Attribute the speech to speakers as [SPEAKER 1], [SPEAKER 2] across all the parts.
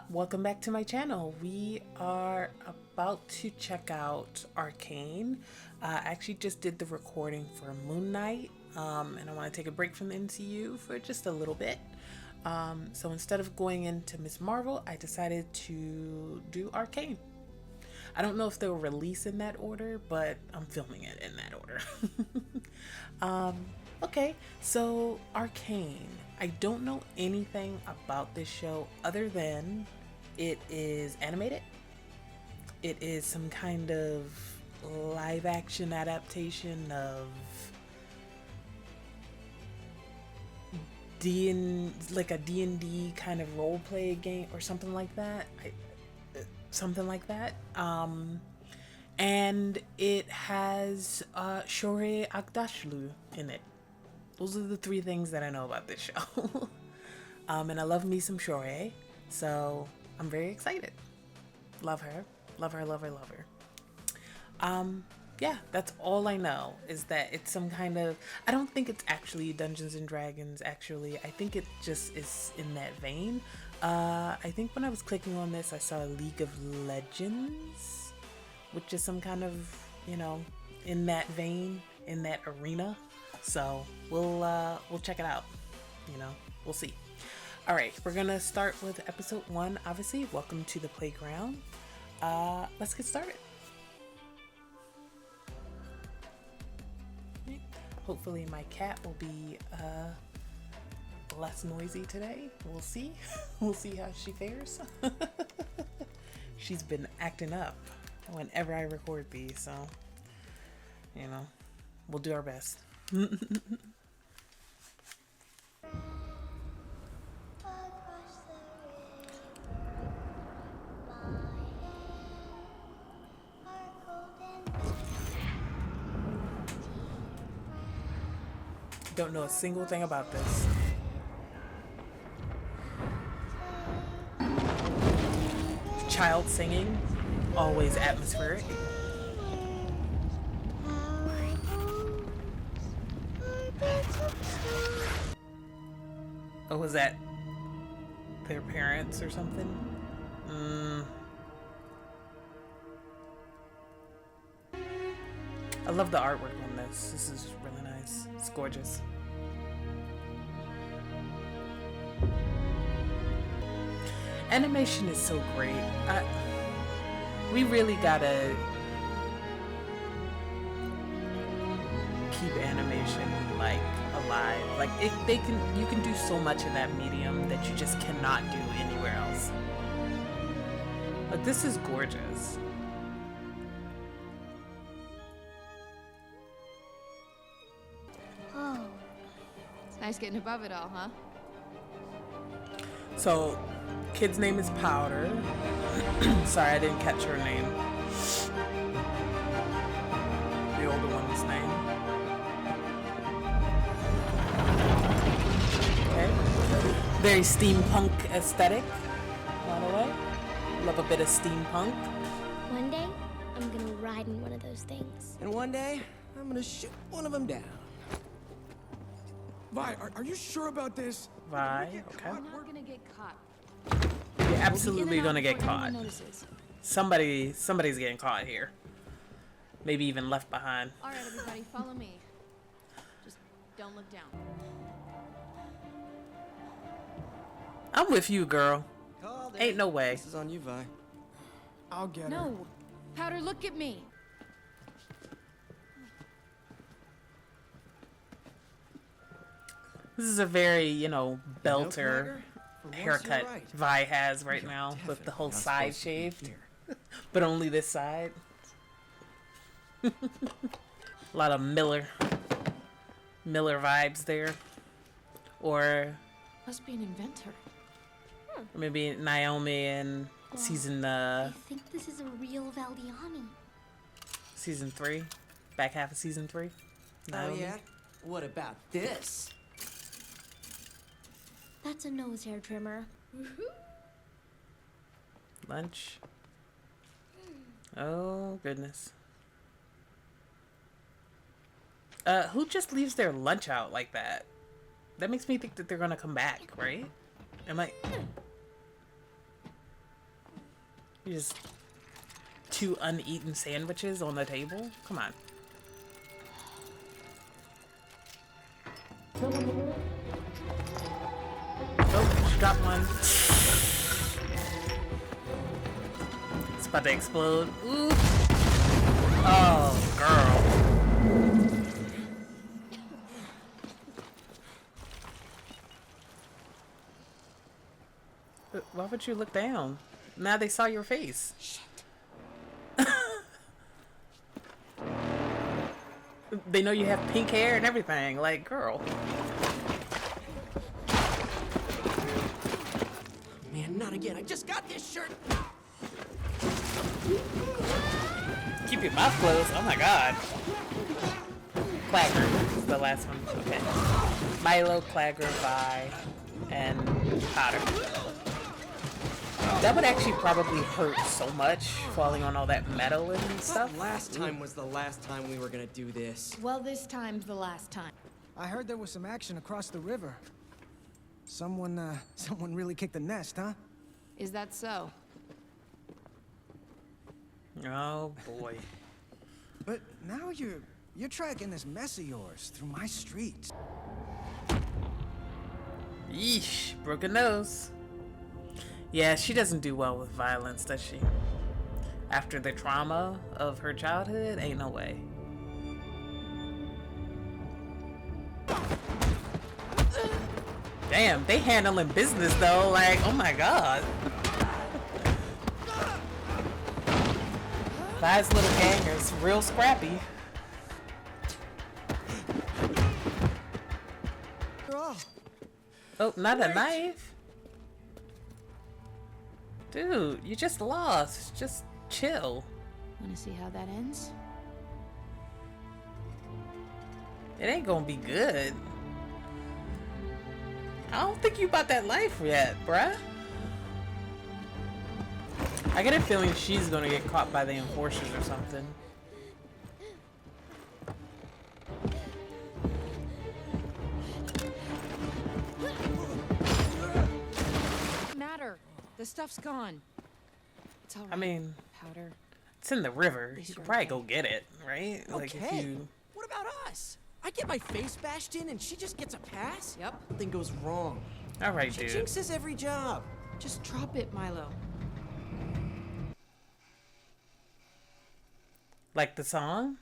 [SPEAKER 1] Welcome back to my channel. We are about to check out Arcane. I actually just did the recording for Moon Knight, and I want to take a break from the MCU for just a little bit. So instead of going into Ms. Marvel, I decided to do Arcane. I don't know if they'll release in that order, but I'm filming it in that order. Okay, so Arcane. I don't know anything about this show other than it is animated. It is some kind of live action adaptation of like a D&D kind of role play game or something like that. And it has Shohreh Aghdashloo in it. Those are the three things that I know about this show. And I love me some Shohreh, so I'm very excited. Love her. Love her, love her, love her. Yeah, that's all I know, is that it's some kind of... I don't think it's actually Dungeons and Dragons, actually. I think it just is in that vein. I think when I was clicking on this, I saw League of Legends, which is some kind of, you know, in that vein, in that arena. So we'll check it out. You know, we'll see. All right, we're gonna start with episode 1. Obviously, welcome to the playground. Let's get started. Hopefully, my cat will be less noisy today. We'll see. We'll see how she fares. She's been acting up whenever I record these, so you know, we'll do our best. Don't know a single thing about this. Child singing, always atmospheric. Oh, was that their parents or something? I love the artwork on this. This is really nice. It's gorgeous. Animation is so great. We really gotta keep animation like alive. Like you can do so much in that medium that you just cannot do anywhere else. But this is gorgeous.
[SPEAKER 2] Oh, it's nice getting above it all, huh?
[SPEAKER 1] So, kid's name is Powder. Sorry, I didn't catch her name. The older one's name. Okay. Very steampunk aesthetic, by the way. Love a bit of steampunk.
[SPEAKER 3] One day, I'm gonna ride in one of those things.
[SPEAKER 4] And one day, I'm gonna shoot one of them down.
[SPEAKER 5] Vi, are you sure about this?
[SPEAKER 1] Vi, okay.
[SPEAKER 2] We're not gonna get caught.
[SPEAKER 1] You're absolutely gonna get caught. Somebody's getting caught here. Maybe even left behind.
[SPEAKER 2] All right, everybody, follow me. Just don't look down.
[SPEAKER 1] I'm with you, girl. Ain't no way.
[SPEAKER 4] This is on you, Vi.
[SPEAKER 5] I'll get her.
[SPEAKER 2] No, Powder, look at me.
[SPEAKER 1] This is a very, you know, belter
[SPEAKER 4] For once,
[SPEAKER 1] haircut
[SPEAKER 4] you're right.
[SPEAKER 1] Vi has right
[SPEAKER 4] You're
[SPEAKER 1] now with the whole
[SPEAKER 4] definitely
[SPEAKER 1] side
[SPEAKER 4] not supposed to be
[SPEAKER 1] shaved,
[SPEAKER 4] here.
[SPEAKER 1] but only this side. A lot of Miller vibes there, or
[SPEAKER 2] Must be an inventor.
[SPEAKER 1] maybe Naomi in season
[SPEAKER 3] I think this is a real Valdiani.
[SPEAKER 1] season 3, back half of season 3.
[SPEAKER 4] Oh
[SPEAKER 1] Naomi.
[SPEAKER 4] yeah? What about this?
[SPEAKER 3] That's a nose hair trimmer.
[SPEAKER 1] Lunch. Oh goodness. Who just leaves their lunch out like that? That makes me think that they're gonna come back, right? Am I? Just two uneaten sandwiches on the table? Come on. Oh, she dropped one. It's about to explode. Ooh. Oh, girl. Why would you look down? Now they saw your face. Shit. They know you have pink hair and everything. Like, girl.
[SPEAKER 4] Man, not again. I just got this shirt.
[SPEAKER 1] Keep your mouth closed. Oh my god. Clagger is the last one. Okay. Milo, Clagger, Vi, and Potter. That would actually probably hurt so much, falling on all that metal and stuff.
[SPEAKER 4] Last time was the last time we were gonna do this.
[SPEAKER 2] Well, this time's the last time.
[SPEAKER 5] I heard there was some action across the river. Someone really kicked the nest, huh?
[SPEAKER 2] Is that so?
[SPEAKER 1] Oh boy.
[SPEAKER 5] But now you're tracking this mess of yours through my streets.
[SPEAKER 1] Yeesh, broken nose. Yeah, she doesn't do well with violence, does she? After the trauma of her childhood, ain't no way. Damn, they handling business though, like, oh my god. Vi's little gang is real scrappy. Oh, not a knife. Dude, you just lost. Just chill.
[SPEAKER 2] Wanna see how that ends?
[SPEAKER 1] It ain't gonna be good. I don't think you bought that life yet, bruh. I get a feeling she's gonna get caught by the enforcers or something.
[SPEAKER 2] Matter. The stuff's gone. It's all right.
[SPEAKER 1] I mean,
[SPEAKER 2] Powder.
[SPEAKER 1] it's in the river. You could probably go get it, right? Like if
[SPEAKER 4] Okay.
[SPEAKER 1] you...
[SPEAKER 4] What about us? I get my face bashed in and she just gets a pass?
[SPEAKER 2] Yep.
[SPEAKER 4] Something goes wrong.
[SPEAKER 1] All right,
[SPEAKER 4] She
[SPEAKER 1] dude.
[SPEAKER 4] jinxes every job.
[SPEAKER 2] Just drop it, Milo.
[SPEAKER 1] Like the song?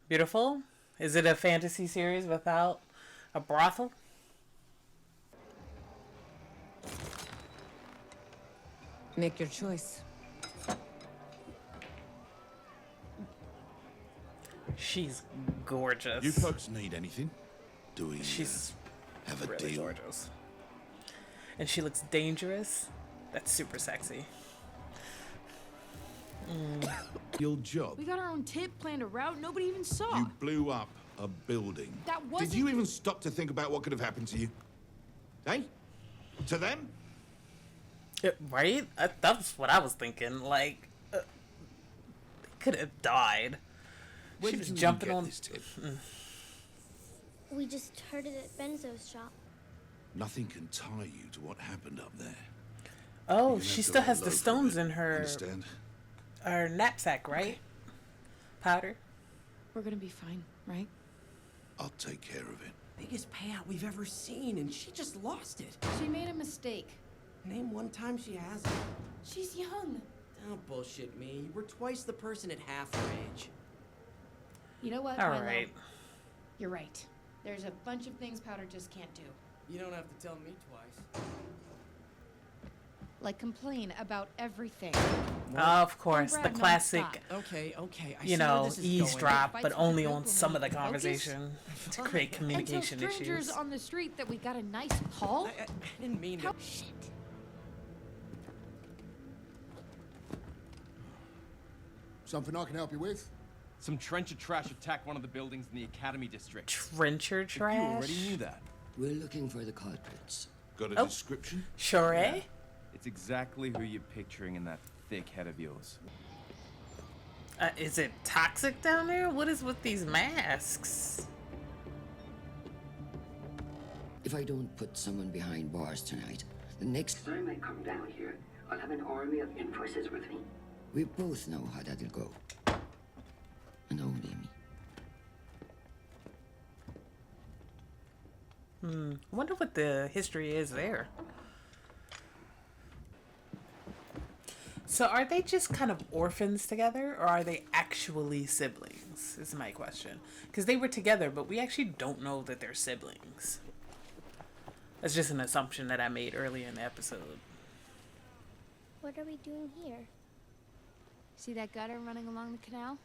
[SPEAKER 1] Beautiful? Is it a fantasy series without a brothel?
[SPEAKER 6] Make your choice.
[SPEAKER 1] She's gorgeous.
[SPEAKER 7] You folks need anything? Do we
[SPEAKER 1] She's
[SPEAKER 7] have a
[SPEAKER 1] really
[SPEAKER 7] deal?
[SPEAKER 1] gorgeous. And she looks dangerous. That's super sexy.
[SPEAKER 7] Your job.
[SPEAKER 2] We got our own tip, planned a route nobody even saw.
[SPEAKER 7] You blew up a building.
[SPEAKER 2] That wasn't...
[SPEAKER 7] Did you even stop to think about what could have happened to you? Eh? To them?
[SPEAKER 1] Right? That's what I was thinking. Like, they could have died.
[SPEAKER 7] Where
[SPEAKER 1] She
[SPEAKER 7] did
[SPEAKER 1] was
[SPEAKER 7] you
[SPEAKER 1] jumping
[SPEAKER 7] get
[SPEAKER 1] on.
[SPEAKER 7] this tip?
[SPEAKER 3] We just heard it at Benzo's shop.
[SPEAKER 7] Nothing can tie you to what happened up there.
[SPEAKER 1] Oh,
[SPEAKER 7] You
[SPEAKER 1] she
[SPEAKER 7] have to
[SPEAKER 1] still has
[SPEAKER 7] let
[SPEAKER 1] the
[SPEAKER 7] go of
[SPEAKER 1] stones
[SPEAKER 7] it,
[SPEAKER 1] in her
[SPEAKER 7] Understand?
[SPEAKER 1] knapsack, right? Powder.
[SPEAKER 2] We're gonna be fine, right?
[SPEAKER 7] I'll take care of it.
[SPEAKER 4] Biggest payout we've ever seen and she just lost it.
[SPEAKER 2] She made a mistake.
[SPEAKER 4] Name one time she hasn't.
[SPEAKER 2] She's young.
[SPEAKER 4] Don't bullshit me. You were twice the person at half her age.
[SPEAKER 2] You know what,
[SPEAKER 1] All
[SPEAKER 2] Milo?
[SPEAKER 1] right.
[SPEAKER 2] You're right. There's a bunch of things Powder just can't do.
[SPEAKER 4] You don't have to tell me twice.
[SPEAKER 2] Like complain about everything.
[SPEAKER 1] Of course,
[SPEAKER 2] Brad,
[SPEAKER 1] the
[SPEAKER 2] no,
[SPEAKER 1] classic,
[SPEAKER 2] stop.
[SPEAKER 4] Okay. I
[SPEAKER 1] you
[SPEAKER 4] see where
[SPEAKER 1] know,
[SPEAKER 4] this is
[SPEAKER 1] eavesdrop,
[SPEAKER 2] Fights
[SPEAKER 1] but
[SPEAKER 2] with
[SPEAKER 1] only
[SPEAKER 2] the
[SPEAKER 1] on
[SPEAKER 2] group
[SPEAKER 1] some of the
[SPEAKER 2] when we focus.
[SPEAKER 1] conversation to create
[SPEAKER 2] And tell
[SPEAKER 1] communication
[SPEAKER 2] strangers
[SPEAKER 1] issues.
[SPEAKER 2] on the street that we got a nice call.
[SPEAKER 4] I didn't mean
[SPEAKER 2] How
[SPEAKER 4] to.
[SPEAKER 2] shit.
[SPEAKER 8] Something I can help you with?
[SPEAKER 9] Some trencher trash attacked one of the buildings in the Academy district.
[SPEAKER 1] Trencher
[SPEAKER 9] You
[SPEAKER 1] trash?
[SPEAKER 9] already knew that.
[SPEAKER 8] We're looking for the culprits.
[SPEAKER 7] Got a
[SPEAKER 1] Oh.
[SPEAKER 7] description?
[SPEAKER 1] Sure, eh?
[SPEAKER 9] Yeah. It's exactly who you're picturing in that thick head of yours.
[SPEAKER 1] Is it toxic down there? What is with these masks?
[SPEAKER 8] If I don't put someone behind bars tonight, the next time I come down here,
[SPEAKER 10] I'll have an army of enforcers with me.
[SPEAKER 8] We both know how that'll go. And only me.
[SPEAKER 1] I wonder what the history is there. So are they just kind of orphans together, or are they actually siblings, is my question. Because they were together, but we actually don't know that they're siblings. That's just an assumption that I made earlier in the episode.
[SPEAKER 3] What are we doing here?
[SPEAKER 2] See that gutter running along the canal?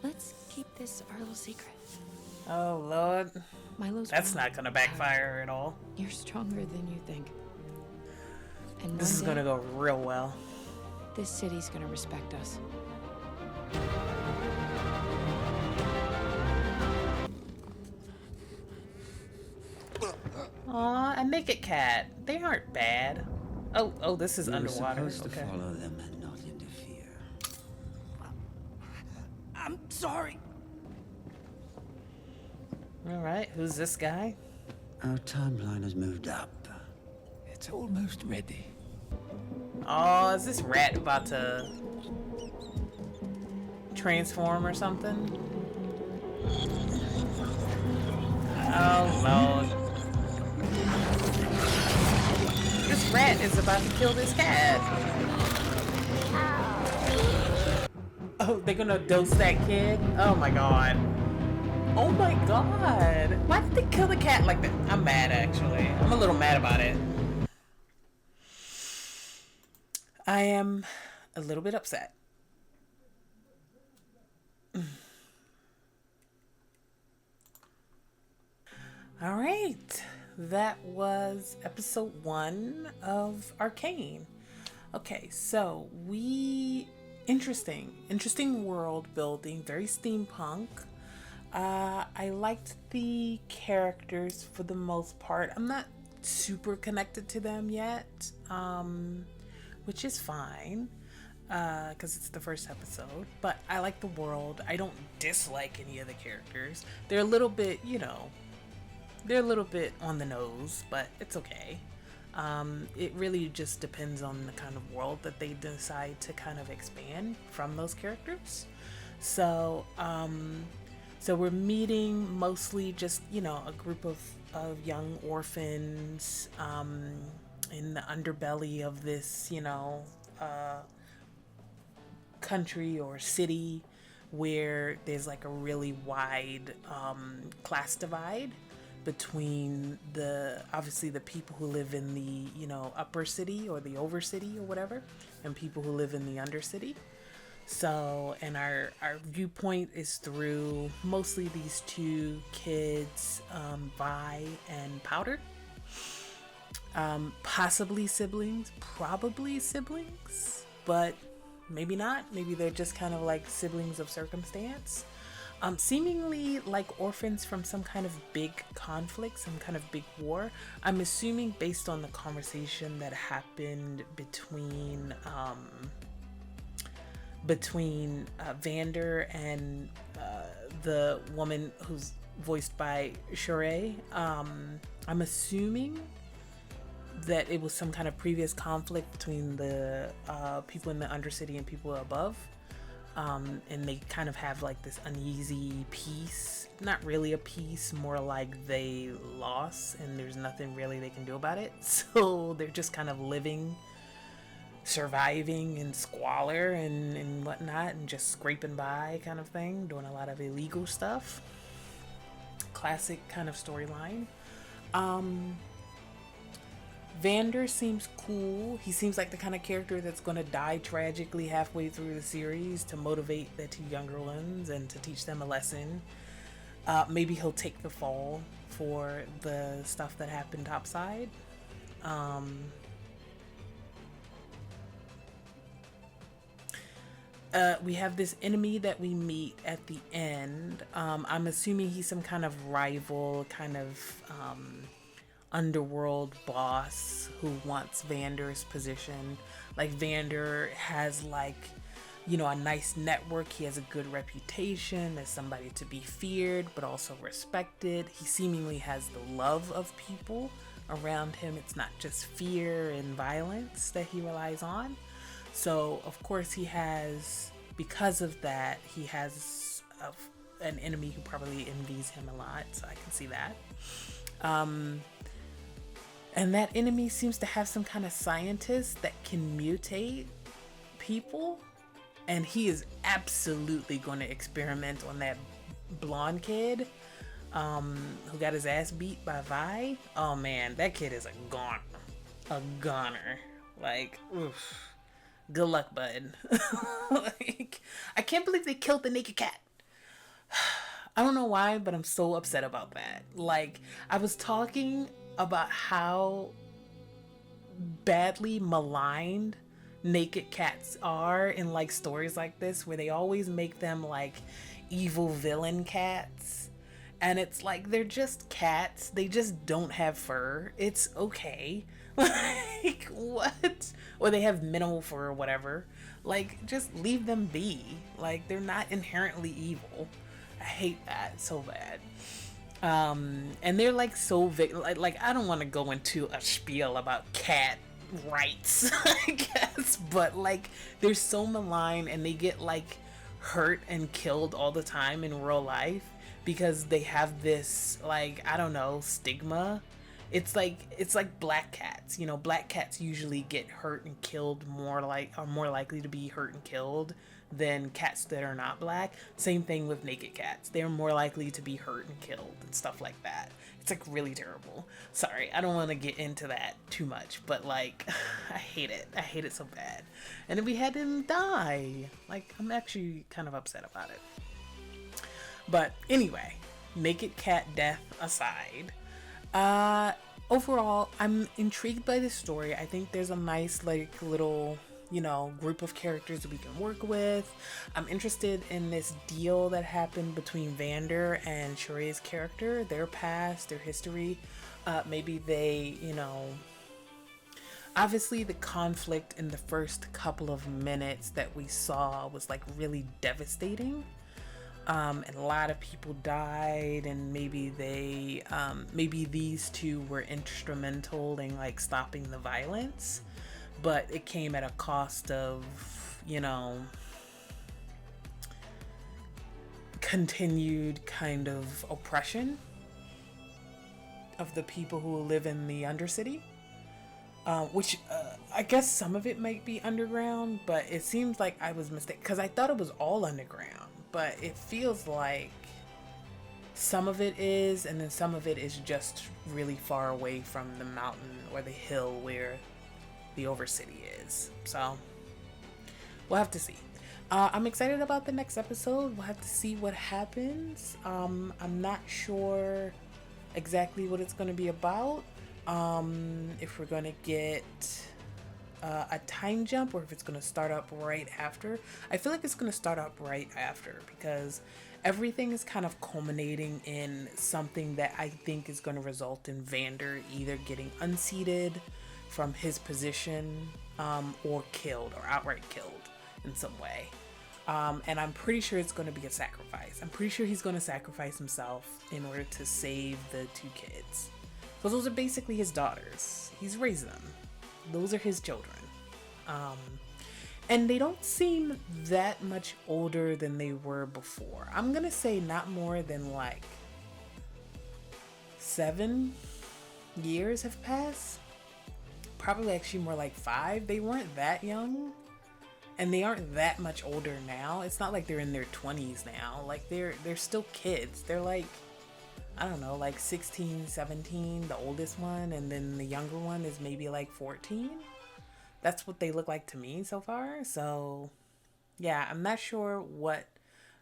[SPEAKER 2] Let's keep this our little secret.
[SPEAKER 1] Oh, Lord.
[SPEAKER 2] Milo's
[SPEAKER 1] That's
[SPEAKER 2] wrong.
[SPEAKER 1] not going to backfire at all.
[SPEAKER 2] You're stronger than you think. And
[SPEAKER 1] This is
[SPEAKER 2] one
[SPEAKER 1] going to
[SPEAKER 2] day,
[SPEAKER 1] go real well.
[SPEAKER 2] this city's gonna respect us.
[SPEAKER 1] Aw, a naked cat. They aren't bad. Oh, this is
[SPEAKER 11] We were
[SPEAKER 1] underwater.
[SPEAKER 11] supposed to
[SPEAKER 1] Okay.
[SPEAKER 11] follow them and not interfere.
[SPEAKER 4] I'm sorry.
[SPEAKER 1] All right, who's this guy?
[SPEAKER 11] Our timeline has moved up. It's almost ready.
[SPEAKER 1] Oh, is this rat about to transform or something? Oh, Lord. This rat is about to kill this cat. Oh, they're gonna dose that kid? Oh my god. Oh my god. Why did they kill the cat like that? I'm mad, actually. I'm a little mad about it. I am a little bit upset. All right. That was episode 1 of Arcane. Okay, so interesting world building, very steampunk. I liked the characters for the most part. I'm not super connected to them yet, which is fine, because it's the first episode. But I like the world. I don't dislike any of the characters. They're a little bit, they're a little bit on the nose, but it's okay. It really just depends on the kind of world that they decide to kind of expand from those characters. So, so we're meeting mostly just, a group of young orphans in the underbelly of this, country or city where there's like a really wide class divide between obviously the people who live in the upper city or the over city or whatever, and people who live in the undercity. So, and our viewpoint is through mostly these two kids, Vi and Powder. Possibly siblings, probably siblings, but maybe not. Maybe they're just kind of like siblings of circumstance. Seemingly like orphans from some kind of big conflict, some kind of big war. I'm assuming based on the conversation that happened between Vander and the woman who's voiced by Shure. I'm assuming that it was some kind of previous conflict between the people in the undercity and people above. And they kind of have like this uneasy peace. Not really a peace, more like they lost and there's nothing really they can do about it. So they're just kind of living, surviving in squalor and whatnot, and just scraping by kind of thing, doing a lot of illegal stuff. Classic kind of storyline. Vander seems cool. He seems like the kind of character that's going to die tragically halfway through the series to motivate the two younger ones and to teach them a lesson. Maybe he'll take the fall for the stuff that happened topside. We have this enemy that we meet at the end. I'm assuming he's some kind of rival, kind of underworld boss who wants Vander's position. Like Vander has like, a nice network. He has a good reputation as somebody to be feared but also respected. He seemingly has the love of people, around him. It's not just fear and violence that he relies on. So of course he has, because of that, he has an enemy who probably envies him a lot, so I can see that. And that enemy seems to have some kind of scientist that can mutate people, and he is absolutely going to experiment on that blonde kid who got his ass beat by Vi. Oh man, that kid is a goner. Like, oof. Good luck, bud. Like, I can't believe they killed the naked cat. I don't know why, but I'm so upset about that. Like, I was talking about how badly maligned naked cats are in like stories like this, where they always make them like evil villain cats, and it's like they're just cats, they just don't have fur, it's okay. Like, what? Or they have minimal fur or whatever. Like, just leave them be. Like, they're not inherently evil. I hate that so bad. And they're like so like I don't want to go into a spiel about cat rights, I guess, but like they're so malign, and they get like hurt and killed all the time in real life because they have this, like, I don't know, stigma. It's like black cats. You know, black cats usually get hurt and killed are more likely to be hurt and killed than cats that are not black. Same thing with naked cats. They're more likely to be hurt and killed and stuff like that. It's like really terrible. Sorry, I don't want to get into that too much, but like, I hate it. I hate it so bad. And if we had him die, like, I'm actually kind of upset about it. But anyway, naked cat death aside, overall, I'm intrigued by this story. I think there's a nice, like, little, you know, group of characters that we can work with. I'm interested in this deal that happened between Vander and Shore's character, their past, their history. Maybe they, you know, obviously the conflict in the first couple of minutes that we saw was like really devastating. And a lot of people died, and maybe they, maybe these two were instrumental in like stopping the violence, but it came at a cost of, you know, continued kind of oppression of the people who live in the Undercity, which I guess some of it might be underground, but it seems like I was mistaken because I thought it was all underground. But it feels like some of it is, and then some of it is just really far away from the mountain or the hill where the Overcity is. So we'll have to see. I'm excited about the next episode. We'll have to see what happens. I'm not sure exactly what it's going to be about. If we're going to get a time jump, or if it's going to start up right after. I feel like it's going to start up right after, because everything is kind of culminating in something that I think is going to result in Vander either getting unseated from his position, or killed, or outright killed in some way. And I'm pretty sure it's going to be a sacrifice. I'm pretty sure he's going to sacrifice himself in order to save the two kids, because those are basically his daughters. He's raised them. Those are his children. And they don't seem that much older than they were before. I'm gonna say not more than like 7 years have passed. Probably actually more like 5. They weren't that young, and they aren't that much older now. It's not like they're in their 20s now. Like they're still kids. They're like, I don't know, like 16, 17, the oldest one, and then the younger one is maybe like 14. That's what they look like to me so far. So yeah, I'm not sure what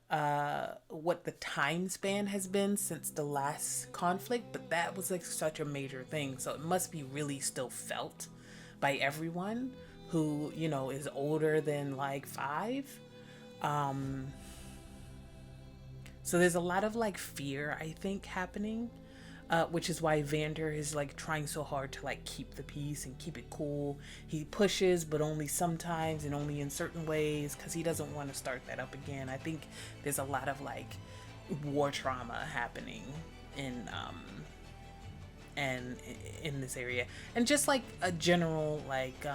[SPEAKER 1] the time span has been since the last conflict, but that was like such a major thing. So it must be really still felt by everyone who, you know, is older than like 5. So there's a lot of like fear, I think, happening, which is why Vander is like trying so hard to like keep the peace and keep it cool. He pushes, but only sometimes and only in certain ways, because he doesn't want to start that up again. I think there's a lot of like war trauma happening and in this area, and just like a general like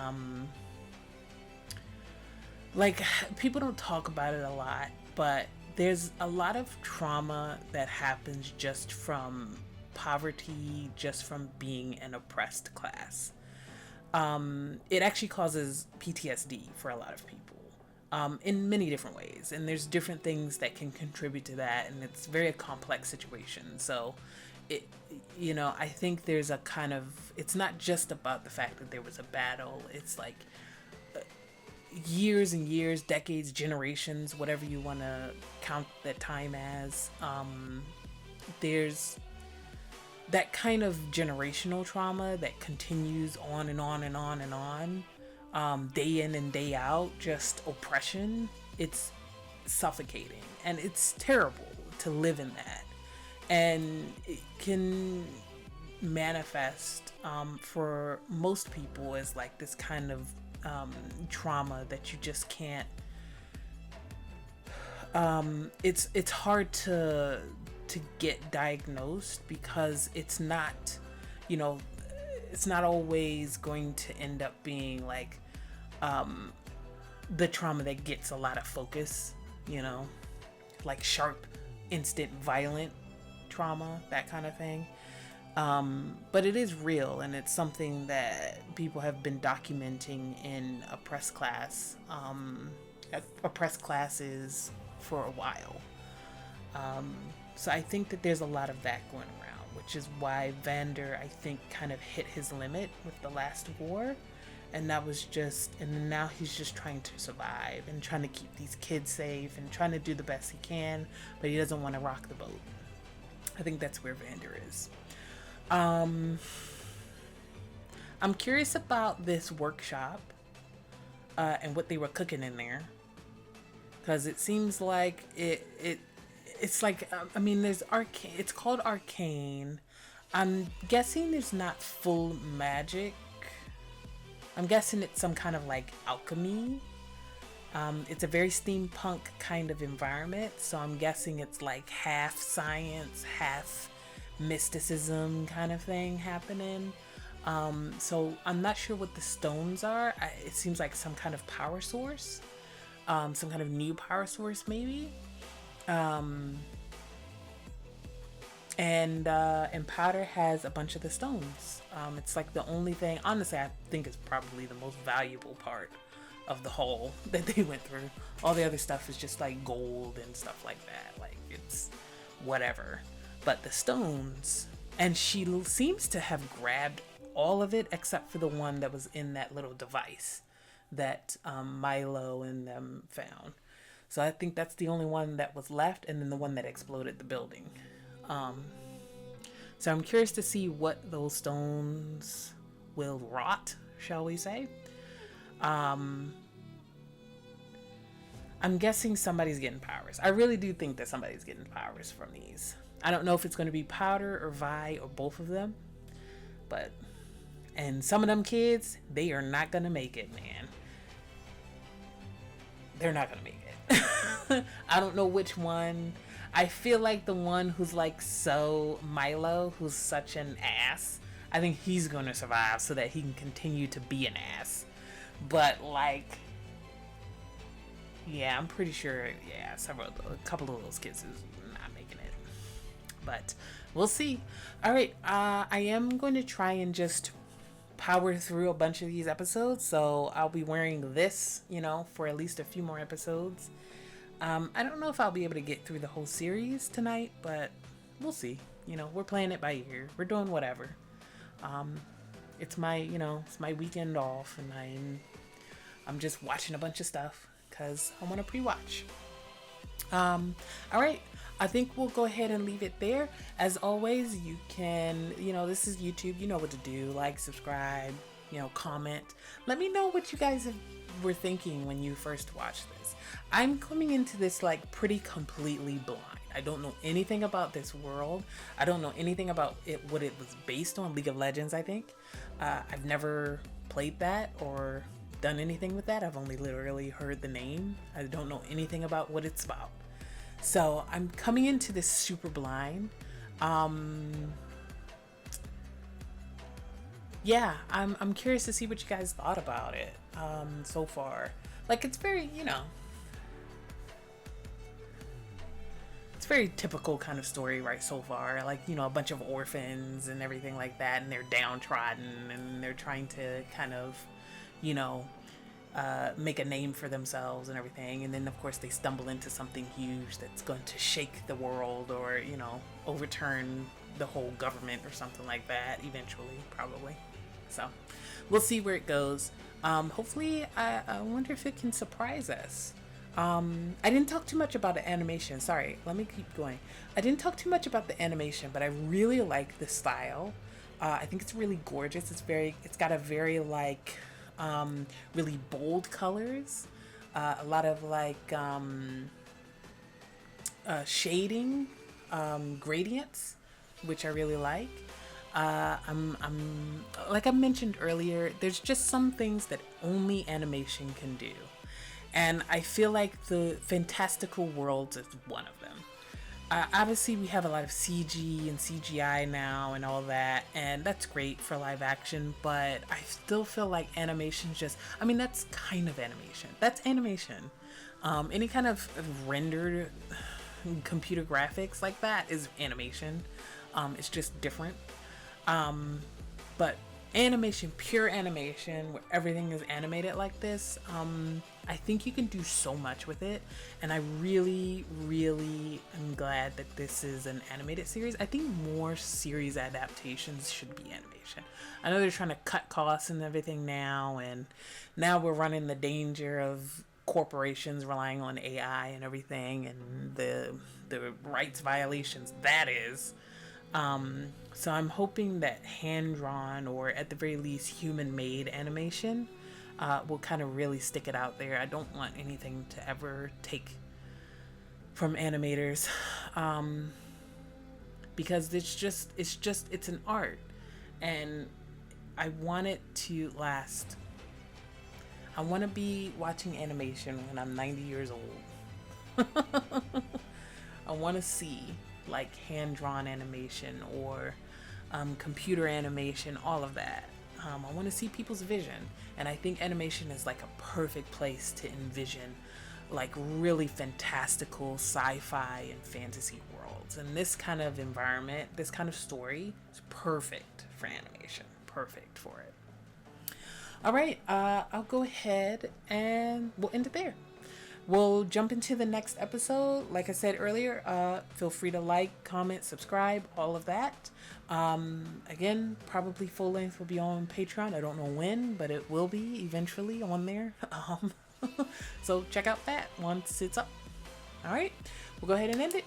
[SPEAKER 1] people don't talk about it a lot, but there's a lot of trauma that happens just from poverty, just from being an oppressed class. It actually causes PTSD for a lot of people, in many different ways, and there's different things that can contribute to that, and it's very a complex situation. So it, you know, I think there's a kind of, it's not just about the fact that there was a battle, it's like years and years, decades, generations, whatever you want to count that time as. There's that kind of generational trauma that continues on and on and on and on, day in and day out, just oppression. It's suffocating, and it's terrible to live in that, and it can manifest for most people as like this kind of trauma that you just can't, it's hard to get diagnosed, because it's not, you know, it's not always going to end up being like the trauma that gets a lot of focus, you know, like sharp, instant, violent trauma, that kind of thing. But it is real, and it's something that people have been documenting in oppressed classes for a while. So I think that there's a lot of that going around, which is why Vander, I think, kind of hit his limit with the last war. And that was just, and now he's just trying to survive and trying to keep these kids safe and trying to do the best he can, but he doesn't want to rock the boat. I think that's where Vander is. I'm curious about this workshop and what they were cooking in there, because it seems like it's like, I mean, there's Arcane, it's called Arcane. I'm guessing there's not full magic. I'm guessing it's some kind of like alchemy. It's a very steampunk kind of environment, so I'm guessing it's like half science, half mysticism kind of thing happening. So I'm not sure what the stones are. It seems like some kind of power source, some kind of new power source maybe. And Powder has a bunch of the stones. It's like the only thing, honestly, I think is probably the most valuable part of the haul that they went through. All the other stuff is just like gold and stuff like that. Like, it's whatever. But the stones, and she seems to have grabbed all of it except for the one that was in that little device that Milo and them found. So I think that's the only one that was left, and then the one that exploded the building. So I'm curious to see what those stones will rot, shall we say. I'm guessing somebody's getting powers. I really do think that somebody's getting powers from these. I don't know if it's going to be Powder or Vi or both of them. But, and some of them kids, they are not going to make it, man. They're not going to make it. I don't know which one. I feel like the one who's like so Milo, who's such an ass, I think he's going to survive so that he can continue to be an ass. But like, yeah, I'm pretty sure, yeah, a couple of those kids is not making it. But we'll see. All right, I am going to try and just power through a bunch of these episodes, so I'll be wearing this, you know, for at least a few more episodes. I don't know if I'll be able to get through the whole series tonight, but we'll see. You know, we're playing it by ear. We're doing whatever. It's my, you know, it's my weekend off, and I'm just watching a bunch of stuff because I want to pre-watch. All right. I think we'll go ahead and leave it there. As always, you can, you know, this is YouTube. You know what to do. Like, subscribe, you know, comment. Let me know what you guys were thinking when you first watched this. I'm coming into this like pretty completely blind. I don't know anything about this world. I don't know anything about it, what it was based on. League of Legends, I think. I've never played that or done anything with that. I've only literally heard the name. I don't know anything about what it's about. So I'm coming into this super blind. yeah, I'm curious to see what you guys thought about it so far. Like, it's very, you know, it's very typical kind of story right so far. Like, you know, a bunch of orphans and everything like that, and they're downtrodden and they're trying to kind of, you know, make a name for themselves and everything. And then of course they stumble into something huge that's going to shake the world, or, you know, overturn the whole government or something like that eventually, probably. So we'll see where it goes. Hopefully, I wonder if it can surprise us. I didn't talk too much about the animation. Sorry, let me keep going. I didn't talk too much about the animation, but I really like the style. I think it's really gorgeous. It's got a very like really bold colors, a lot of like shading, gradients, which I really like. I'm like I mentioned earlier, there's just some things that only animation can do. And I feel like the Fantastical Worlds is one of them. Obviously, we have a lot of CG and CGI now and all that, and that's great for live action, but I still feel like animation's just, I mean, that's kind of animation. That's animation. Any kind of rendered computer graphics like that is animation. It's just different. But animation, pure animation, where everything is animated like this, I think you can do so much with it, and I really, really am glad that this is an animated series. I think more series adaptations should be animation. I know they're trying to cut costs and everything now, and now we're running the danger of corporations relying on AI and everything, and the rights violations that is. So I'm hoping that hand-drawn, or at the very least human-made animation, will kind of really stick it out there. I don't want anything to ever take from animators, because it's an art, and I want it to last. I want to be watching animation when I'm 90 years old. I want to see like hand-drawn animation or computer animation, all of that. I want to see people's vision, and I think animation is like a perfect place to envision like really fantastical sci-fi and fantasy worlds, and this kind of environment, this kind of story is perfect for animation, perfect for it. All right, I'll go ahead and we'll end it there. We'll jump into the next episode. Like I said earlier, feel free to like, comment, subscribe, all of that. Again, probably full length will be on Patreon. I don't know when, but it will be eventually on there. So check out that once it's up. All right, we'll go ahead and end it.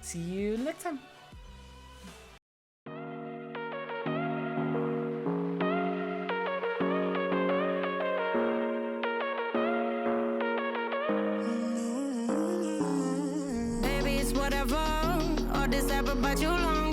[SPEAKER 1] See you next time.
[SPEAKER 6] Whatever, all this happened, but you long